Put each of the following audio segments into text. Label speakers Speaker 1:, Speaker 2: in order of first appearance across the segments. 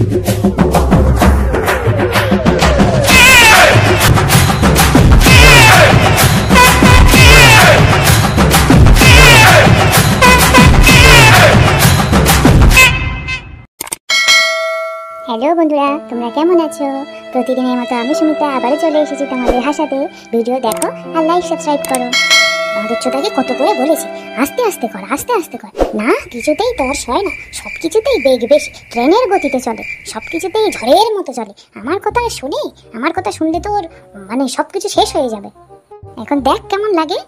Speaker 1: Hello বন্ধুরা, তোমরা কেমন আছো? প্রতিদিনের মতো আমি সুমিতা আবারও চলে এসেছি তোমাদের হাসাতে। ভিডিও দেখো আর লাইক সাবস্ক্রাইব করো। আমাদের ছোটাকে কত করে বলেছি আস্তে আস্তে কর, আস্তে আস্তে কর, না কিছুতেই তর সয় না, সব কিছুতেই বেগ বেশি, ট্রেনের গতিতে চলে, সব কিছুতেই ঝড়ের মতো চলে। আমার কথা শুনলে তোর মানে সব কিছু শেষ হয়ে যাবে। এখন দেখ কেমন লাগে।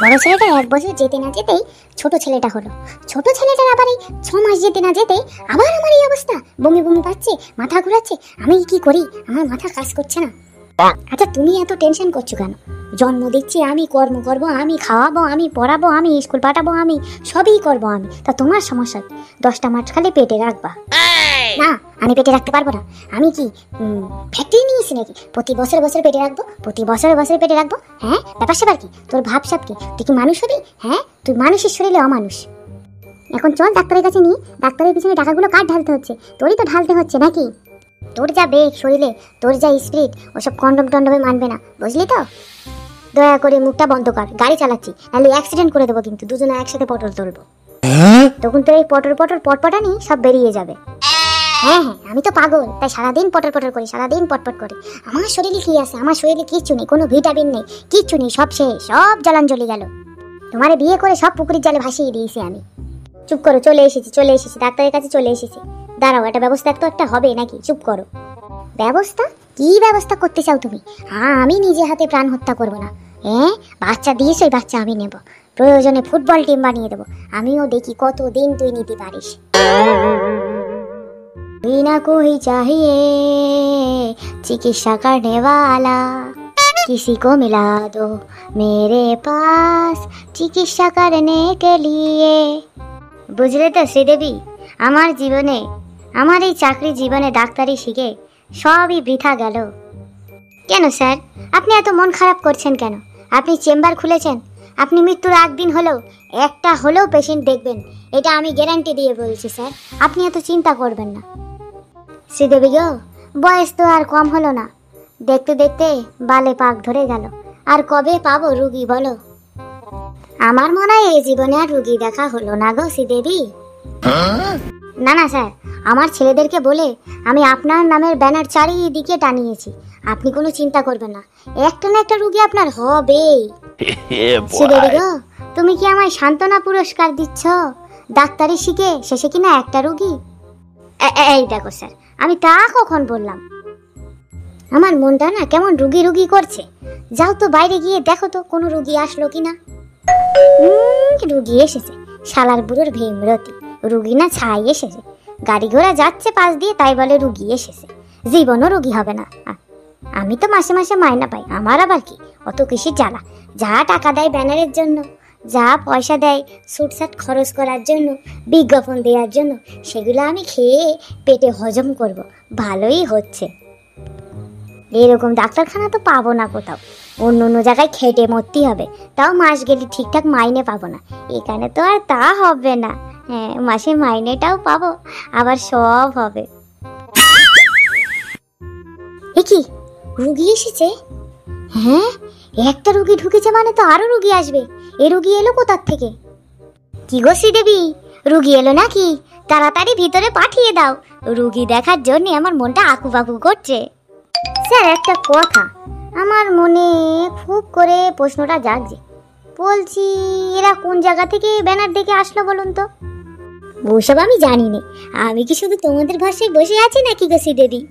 Speaker 1: বড় ছেলেটা 1 বছর যেতে না যেতেই ছোট ছেলেটা হলো, ছোট ছেলেটার আবার এই 6 মাস যেতে না যেতেই আবার আমার এই অবস্থা, বমি বমি পাচ্ছে, মাথা ঘোরাচ্ছে। আমি কি করি, আমার মাথা কাজ করছে না। আচ্ছা তুমি এত টেনশন করছো কেন? জন্ম দিচ্ছি আমি, কর্ম করবো আমি, খাওয়াবো আমি, পড়াবো আমি, স্কুল পাঠাবো আমি, সবই করবো আমি, তা তোমার সমস্যা 10টা মাস খালি পেটে রাখবা? না, আমি পেটে রাখতে পারবো না। আমি কি ফ্যাক্টরি নিয়েছি নাকি প্রতি বছর পেটে রাখবো, প্রতি বছর পেটে রাখবো? হ্যাঁ, ব্যাপার স্যাপার কি? তোর ভাবসাব কি? তুই কি মানুষ হবি? হ্যাঁ, তুই মানুষের শরীরে অমানুষ। এখন চল ডাক্তারের কাছে নিয়ে, ডাক্তারের পিছনে টাকাগুলো কার ঢালতে হচ্ছে? তোরই তো ঢালতে হচ্ছে নাকি? তোর যা বেগ শরীরে, তোর যা স্পিরিট, ওসব কন্ডম টন্ডমে মানবে না, বুঝলি তো? দয়া করে মুখটা বন্ধ কর, গাড়ি চালাচ্ছি, নাহলে অ্যাক্সিডেন্ট করে দেবো কিন্তু, দুজনে একসাথে পটল তুলবো। তখন তো এই পটপটানি সব বেরিয়ে যাবে। হ্যাঁ, আমি তো পাগল, তাই সারাদিন পটর করি, সারাদিন পটপট করি। আমার শরীরে কি আছে? আমার শরীরে কিচ্ছু নেই, কোনো ভিটামিন নেই, কিচ্ছু নেই, সব শেষ, সব জলাঞ্জলি গেল। তোমারে বিয়ে করে সব পুকুরের জালে ভাসিয়ে দিয়েছি আমি। চুপ করো, চলে এসেছি, ডাক্তারের কাছে চলে এসেছি। দাঁড়াও, একটা ব্যবস্থা তো একটা হবে নাকি? চুপ করো। ব্যবস্থা? কি ব্যবস্থা করতে চাও তুমি? আমি নিজে হাতে প্রাণ হত্যা করবো না। বাচ্চা দিয়েছে, ওই বাচ্চা আমি নেব, প্রয়োজনে ফুটবল টিম বানিয়ে দেবো। আমিও দেখি কতদিন তুই নিতে পারিস। बिना कोई चाहिए चिकित्सा करने वाला, किसी को मिला दो मेरे पास चिकित्सा करने के लिए। বুঝলে তো শ্রীদেবী, আমার জীবনে, আমার এই চাকরি জীবনে ডাক্তারি শিখে সবই বৃথা গেল। কেন স্যার, আপনি এত মন খারাপ করছেন কেন? আপনি চেম্বার খুলেছেন, আপনি মৃত্যুর 1 দিন হলেও একটা হলেও পেশেন্ট দেখবেন, এটা আমি গ্যারান্টি দিয়ে বলছি স্যার। আপনি এত চিন্তা করবেন না। শ্রীদেবী গো, বয়স তো আর কম হলো না, দেখতে দেখতে বালে পাক ধরে গেল। আর কবে পাবো রুগী বলো? আমার মনে হয় এই জীবনে আর রুগী দেখা হলো না গো শ্রীদেবী। না স্যার, আমার ছেলেদেরকে বলে আমি আপনার নামের ব্যানার চারিদিকে টানিয়েছি, আপনি কোনো চিন্তা করবেন না, একটা না একটা রুগী আপনার হবেই। শ্রীদেবী গো, তুমি কি আমায় সান্ত্বনা পুরস্কার দিচ্ছ? ডাক্তারি শিখে শেষে কিনা একটা রুগী? এই দেখো স্যার, আমি তা কখন বললাম? আমার মনটা না কেমন রুগী করছে। যাও তো বাইরে গিয়ে দেখো তো কোনো রুগী আসলো কিনা। রুগী এসেছে, শালার বুড়োর ভীমরতি, রুগী না ছাই এসেছে। গাড়ি ঘোড়া যাচ্ছে পাশ দিয়ে, তাই বলে রুগী এসেছে। জীবনও রুগী হবে না। আমি তো মাসে মাসে মাইনা পাই, আমার আবার কি অত কিসের জ্বালা? যা টাকা দেয় ব্যানারের জন্য, যা পয়সা দেয় সুটসাট খরচ করার জন্য, বিজ্ঞাপন দেওয়ার জন্য, সেগুলো আমি খেয়ে পেটে হজম করব, ভালোই হচ্ছে। এরকম ডাক্তারখানা তো পাবো না কোথাও, অন্য জায়গায় খেটে মরতেই হবে, তাও মাস গেলে ঠিকঠাক মাইনে পাবো না। এখানে তো আর তা হবে না। হ্যাঁ, মাসে মাইনেটাও পাবো, আবার সব হবে। এ কি, রুগী এসেছে? হ্যাঁ, একটা রুগী ঢুকেছে মানে তো আরো রুগী আসবে। এ রুগী এলো কোথার থেকে? কি গো শ্রীদেবী, রুগী এলো নাকি? তাড়াতাড়ি ভিতরে পাঠিয়ে দাও, রুগী দেখার জন্য আমার মনটা আকুপাকু করছে। স্যার, একটা কথা আমার মনে খুব করে প্রশ্নটা জাগছে। বলছি, এরা কোন জায়গা থেকে ব্যানার দেখে আসলো বলুন তো? ওসব আমি জানি না, আমি কি শুধু তোমাদের ভরসায় বসে আছি নাকি গো শ্রীদেবী?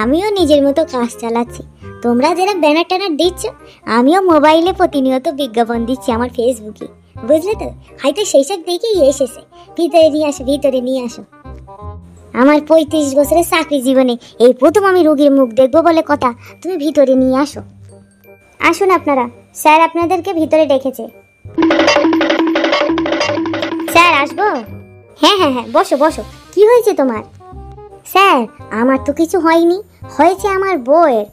Speaker 1: আমিও নিজের মতো কাজ চালাচ্ছি। তোমরা যারা ব্যানার ট্যানার দিচ্ছ, আমিও মোবাইলে প্রতিনিয়ত বিজ্ঞাপন দিচ্ছি আমার ফেসবুকে, বুঝলে তো? হয়তো সেই সব দেখেই এসেছে। ভিতরে নিয়ে আসো। আমার 35 বছরের চাকরি জীবনে এই প্রথম আমি রোগীর মুখ দেখবো বলে কথা। তুমি ভিতরে নিয়ে আসো। আসুন আপনারা, স্যার আপনাদেরকে ভিতরে ডেকেছে। স্যার আসবো? হ্যাঁ, বসো। কি হয়েছে তোমার? স্যার, আমার তো কিছু হয়নি, হয়েছে আমার বউয়ের।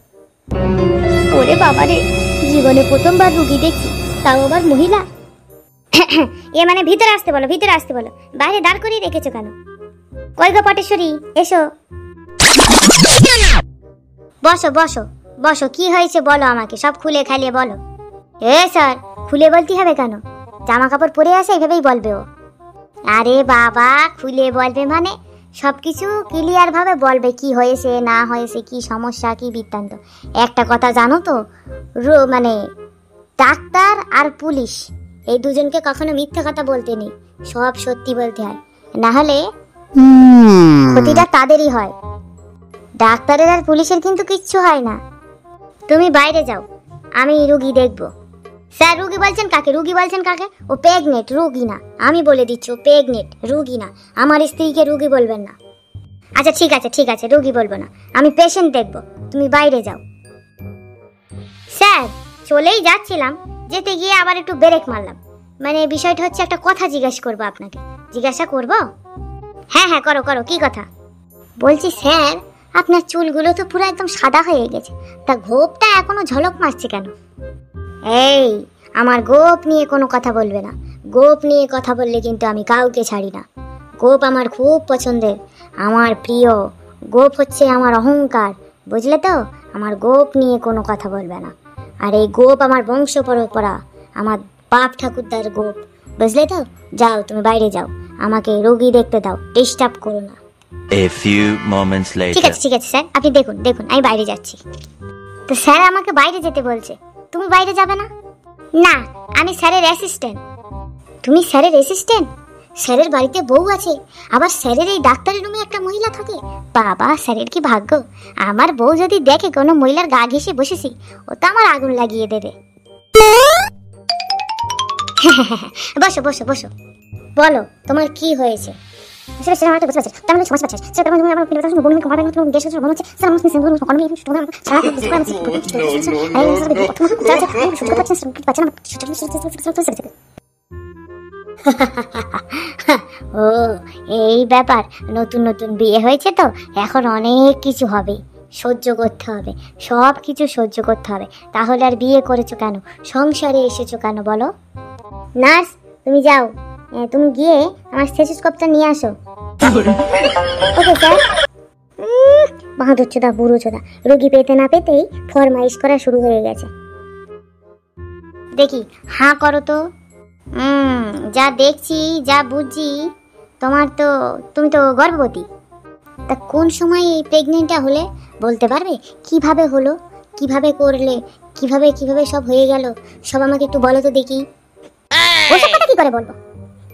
Speaker 1: ওরে বাবারে, জীবনে প্রথমবার রুগী দেখছি, তাও আবার মহিলা। এ মানে ভিতরে আসতে বলো, বাইরে দাঁড় করিয়ে রেখেছো কেন? কই গো পটেশ্বরী, এসো। বসো বসো বসো, কি হয়েছে বলো আমাকে, সব খুলে খালিয়ে বলো। স্যার, খুলে বলতে হবে কেন? জামা কাপড় পরে আসে এইভাবেই বলবে ও। আরে বাবা, খুলে বলবে মানে সবকিছু ক্লিয়ার ভাবে বলবে, কি হয়েছে না হয়েছে, কি সমস্যা, কি বৃত্তান্ত। একটা কথা জানো তো, মানে ডাক্তার আর পুলিশ এই দুজনকে কখনো মিথ্যা কথা বলতে নেই, সব সত্যি বলতে হয়, না হলে ক্ষতিটা তাদেরই হয়। ডাক্তারের আর পুলিশের কিন্তু কিচ্ছু হয় না। তুমি বাইরে যাও, আমি রুগী দেখবো। স্যার, রুগী বলছেন কাকে? রুগী বলছেন কাকে? ও প্রেগনেন্ট, রুগী না। আমি বলে দিচ্ছি ও প্রেগনেন্ট, রুগী না। আমার স্ত্রীকে রুগী বলবেন না। আচ্ছা ঠিক আছে ঠিক আছে, রুগী বলবো না, আমি পেশেন্ট দেখবো। তুমি বাইরে যাও। স্যার, চলেই যাচ্ছিলাম, যেতে গিয়ে আবার একটু ব্রেক মারলাম। মানে বিষয়টা হচ্ছে, একটা কথা জিজ্ঞাসা করবো আপনাকে। জিজ্ঞাসা করবো? হ্যাঁ হ্যাঁ, করো করো, কি কথা? বলছি স্যার, আপনার চুলগুলো তো পুরো একদম সাদা হয়ে গেছে, তা গোপটা এখনো ঝলক মারছে কেন? এই, আমার গোপ নিয়ে কোনো কথা বলবে না। গোপ নিয়ে কথা বললে কিন্তু আমি কাউকে ছাড়ি না। গোপ আমার খুব পছন্দের, আমার প্রিয়। গোপ হচ্ছে আমার অহংকার, বুঝলে তো? আমার গোপ নিয়ে কোনো কথা বলবে না। আর এই গোপ আমার বংশ পরম্পরা, আমার বাপ ঠাকুরদার গোপ, বুঝলে তো? যাও, তুমি বাইরে যাও, আমাকে রোগী দেখতে দাও, ডিস্টার্ব করো না।
Speaker 2: A few moments later.
Speaker 1: ঠিক আছে ঠিক আছে স্যার, আপনি দেখুন দেখুন, আমি বাইরে যাচ্ছি। তো স্যার আমাকে বাইরে যেতে বলছে, তুমি বাইরে যাবে না? না, আমি স্যারের অ্যাসিস্ট্যান্ট। তুমি স্যারের অ্যাসিস্ট্যান্ট? স্যারের বাড়িতে বউ আছে, আবার স্যারের এই ডাক্তারের রুমে একটা মহিলা থাকে। বাবা, স্যারের কি ভাগ্য! আমার বউ যদি দেখে কোনো মহিলার গা ঘেঁষে বসেছি, ও তো আমার আগুন লাগিয়ে দেবে। বসো বসো বসো, বলো তোমার কি হয়েছে? ও, এই ব্যাপার। নতুন নতুন বিয়ে হয়েছে তো, এখন অনেক কিছু হবে, সহ্য করতে হবে, সব কিছু সহ্য করতে হবে। তাহলে আর বিয়ে করেছো কেন? সংসারে এসেছো কেন বলো? নার্স, তুমি যাও, তুমি গিয়ে আমার স্টেথোস্কোপটা নিয়ে আসো। Okay sir. বাহাদুর চোদা, বুড়ো চোদা, রোগী পেতে না পেতেই ফরমাইশ করা শুরু হয়ে গেছে। দেখি, হাঁ করো তো। যা দেখছি, যা বুঝছি, তুমি তো গর্ভবতী। তা কোন সময় এই প্রেগনেন্টটা হলে বলতে পারবে? কিভাবে হলো, কিভাবে করলে, কিভাবে কিভাবে সব হয়ে গেল, সব আমাকে একটু বলো তো দেখি। ওসব কথা কি করে বলবো?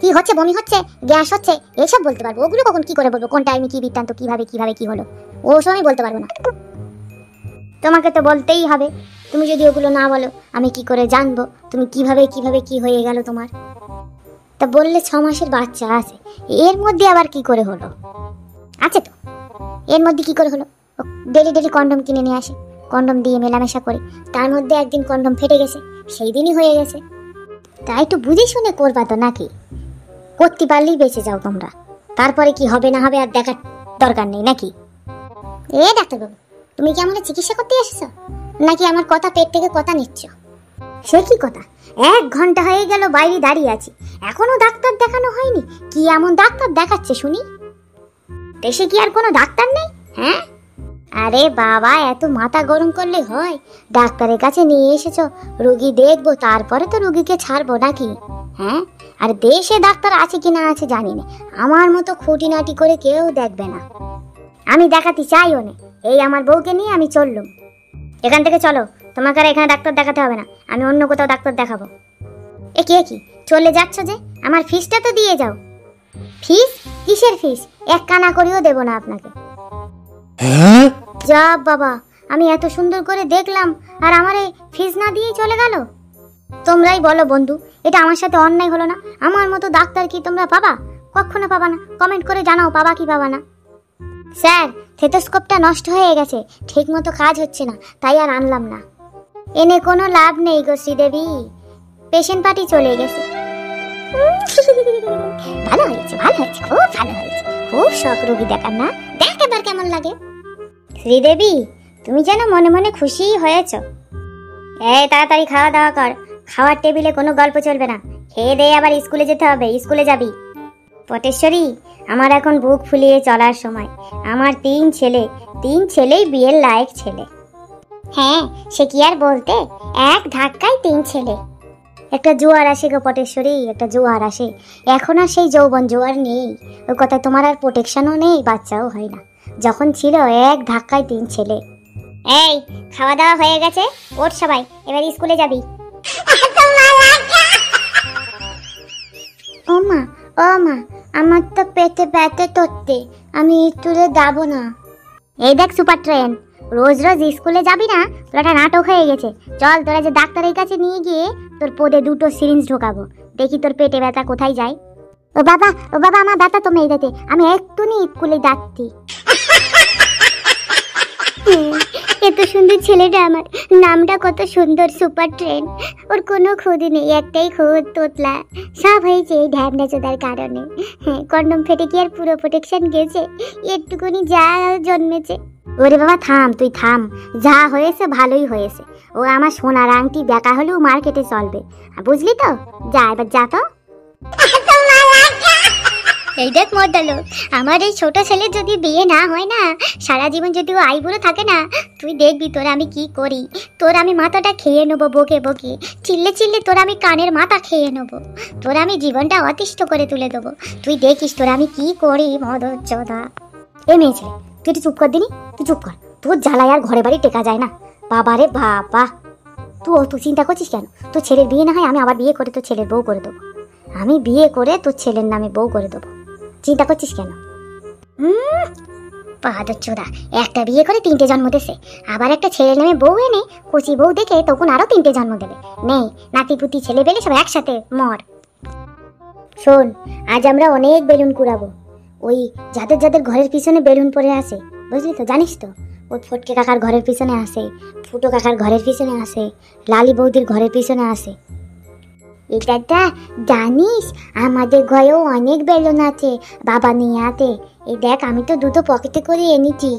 Speaker 1: কি হচ্ছে, বমি হচ্ছে, গ্যাস হচ্ছে, এসব বলতে পারবো। ওগুলো কখন কি করে বলবো? কোন টাইমে কি বৃত্তান্ত, কিভাবে কিভাবে কি হলো, ও সময় বলতে পারবো না। তোমাকে তো বলতেই হবে। তুমি যদি ওগুলো না বলো, আমি কি করে জানবো তুমি কিভাবে কিভাবে কি হয়ে গেল তোমার? তা বললে 6 মাসের বাচ্চা আছে, এর মধ্যে আবার কি করে হলো? আছে তো, এর মধ্যে কি করে হলো? ডেলি ডেলি কন্ডম কিনে নিয়ে আসে, কন্ডম দিয়ে মেলামেশা করে, তার মধ্যে একদিন কন্ডম ফেটে গেছে, সেই দিনই হয়ে গেছে। তাই একটু বুঝে শুনে করবা তো, নাকি? করতে পারলেই বেঁচে যাও তোমরা, তারপরে কি হবে না হবে আর দেখার দরকার নেই, নাকি? ডাক্তারবাবু, তুমি কি আমাকে চিকিৎসা করতে এসেছো, নাকি আমার কথা পেট থেকে কথা নিচ্ছ? সে কি কথা? 1 ঘন্টা হয়ে গেল বাইরে দাঁড়িয়ে আছি, এখনো ডাক্তার দেখানো হয়নি? কি এমন ডাক্তার দেখাচ্ছে শুনি? দেশে কি আর কোনো ডাক্তার নেই? হ্যাঁ? আরে বাবা, এত মাথা গরম করলে হয়? ডাক্তারের কাছে নিয়ে এসেছো, রোগী দেখবো, তারপরে তো রোগীকে ছাড়বো, নাকি? হ্যাঁ? আর দেশে ডাক্তার আছে কি না আছে জানি না, আমার মতো খুঁটিনাটি করে কেউ দেখবে না। আমি দেখাতে চাইও না, এই আমার বউকে নিয়ে আমি চললুম। এখান থেকে চলো, তোমাকে আর এখানে ডাক্তার দেখাতে হবে না, আমি অন্য কোথাও ডাক্তার দেখাবো। এ কি চলে যাচ্ছ যে? আমার ফিসটা তো দিয়ে যাও। ফিস? কিসের ফিস? 1 কানা করেও দেবো না আপনাকে। যা বাবা, আমি এত সুন্দর করে দেখলাম, আর আমার এই ফিস না দিয়ে চলে গেল। তোমরাই বলো বন্ধু, এটা আমার সাথে অন্যায় হলো না? আমার মতো ডাক্তার কি তোমরা পাবা? কখনো পাবা না। কমেন্ট করে জানাও, পাবা কি পাবা না। স্যার, স্টেথোস্কোপটা নষ্ট হয়ে গেছে, ঠিক মতো কাজ হচ্ছে না, তাই আর আনলাম না। এনে কোনো লাভ নেই গো শ্রীদেবী, পেশেন্ট পার্টি চলে গেছে। ভালো হয়েছে ভালো হয়েছে, খুব ভালো হয়েছে, খুব শখ রোগী দেখার না? দেখ এবার কেমন লাগে। শ্রীদেবী, তুমি যেন মনে মনে খুশি হয়েছ। এই তাড়াতাড়ি খাওয়া দাওয়া কর, খাওয়ার টেবিলে কোনো গল্প চলবে না। খেয়ে দিয়ে আবার স্কুলে যেতে হবে, স্কুলে যাবি। পটেশ্বরী, আমার এখন বুক ফুলিয়ে চলার সময়। আমার 3 ছেলে, 3 ছেলেই বিয়ের লায়ক ছেলে। হ্যাঁ, সে কি আর বলতে, এক ধাক্কায় 3 ছেলে। একটা জোয়ার আসে গো পটেশ্বরী, একটা জোয়ার আসে। এখন আর সেই যৌবন জোয়ার নেই। ওই কথা, তোমার আর প্রোটেকশনও নেই, বাচ্চাও হয় না। যখন ছিল এক ধাক্কায় 3 ছেলে। এই, খাওয়া দাওয়া হয়ে গেছে, ওঠ সবাই, এবার স্কুলে যাবি। ও মা, আমার তো পেটে ব্যথা করতে, আমি স্কুলে যাব না। এই দেখ সুপার ট্রেন, রোজ রোজ স্কুলে যাবি না, তোর একটা নাটক হয়ে গেছে। চল, তোরা যে ডাক্তারের কাছে নিয়ে গিয়ে তোর পোদে 2টো সিরিঞ্জ ঢোকাবো, দেখি তোর পেটে ব্যথা কোথায় যায়। ও বাবা, আমার ব্যথা তো মেয়েদাতে, আমি এক্ষুনি স্কুলে যাচ্ছি। এত সুন্দর ছেলেটা আমার, নামটা কত সুন্দর, সুপার ট্রেন। ওর কোনো খুঁত নেই, একটাই খুঁত, তোতলা। সব হয়েছে এই ঢ্যাবনা চোদার কারণে। হ্যাঁ, কন্ডম ফেটে কি আর পুরো প্রোটেকশন গেছে? একটুকুনি যা জন্মেছে। ওরে বাবা থাম, তুই থাম। যা হয়েছে ভালোই হয়েছে। ও আমার সোনার আংটি বেকা হলেও মার্কেটে চলবে, বুঝলি তো? যা এবার, যা তো। এই দেখ মর্দালো, আমার এই ছোট ছেলের যদি বিয়ে না হয় না, সারা জীবন যদি ও আইবুড়ো থাকে না, তুই দেখবি তোর আমি কি করি। তোর আমি মাথাটা খেয়ে নেবো বকে বকে, চিল্লে চিল্লে তোর আমি কানের মাথা খেয়ে নেবো, তোর আমি জীবনটা অতিষ্ঠ করে তুলে দেবো। তুই দেখিস তোর আমি কি করি মদচোদা। এ মেয়ে ছেলে, তুই একটু চুপ কর দিনি, তুই চুপ কর। তোর জ্বালায় আর ঘরে বাড়ি টেকা যায় না। বাবারে বাবা, তুই অত চিন্তা করছিস কেন? তোর ছেলের বিয়ে না হয় আমি আবার বিয়ে করে তোর ছেলের বউ করে দেবো। আমি বিয়ে করে তোর ছেলের নামে বউ করে দেবো। চিন্তা করছিস কেন? পাদচোদা, একটা বিয়ে করে 3টে জন্ম দেছে, আবার একটা ছেলের নামে বউ এনে কচি বউ দেখে তখন আরো 3টে জন্ম দেবে। নেই, নাতিপুতি ছেলে পেলে সব একসাথে মর। শোন, আজ আমরা অনেক বেলুন কুড়াবো। ওই যাদের যাদের ঘরের পিছনে বেলুন পড়ে আছে, বুঝলি তো, জানিস তো? ওই ফটকে কাকার ঘরের পিছনে আছে, ফুটো কাকার ঘরের পিছনে আছে, লালি বৌদির ঘরের পিছনে আছে। এটা জানিস, আমাদের ঘরেও অনেক বেলুন আছে, বাবা নিয়ে আতে। এই দেখ, আমি তো 2টো পকেটে করে এনেছি।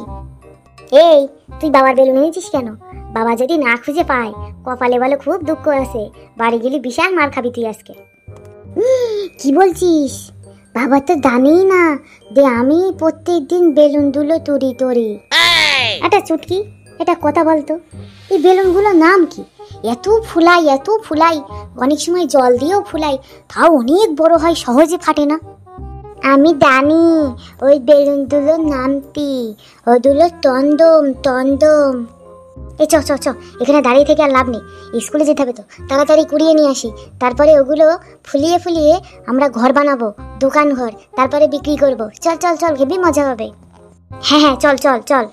Speaker 1: এই, তুই বাবার বেলুন এনেছিস কেন? বাবা যদি না খুঁজে পায়, কপালে বলে খুব দুঃখ আছে, বাড়ি গেলি বিশাল মার খাবি তুই আজকে। কি বলছিস? বাবা তো জানেই না যে আমি প্রত্যেকদিন বেলুন দুলো তরি। এটা চুটকি, এটা কথা বলতো, এই বেলুনগুলোর নাম কি? এত ফুলাই, অনেক সময় জল দিয়েও ফুলাই, তাও অনেক বড় হয়, সহজে ফাটে না। আমি জানি ওই বেলুনগুলোর নাম কি, ওগুলো টন্দম। এই চ, এখানে দাঁড়িয়ে থেকে আর লাভ নেই, স্কুলে যেতে হবে তো, তাড়াতাড়ি কুড়িয়ে নিয়ে আসি। তারপরে ওগুলো ফুলিয়ে আমরা ঘর বানাবো, দোকান ঘর, তারপরে বিক্রি করবো। চল, হেবি মজা হবে। হ্যাঁ, চল।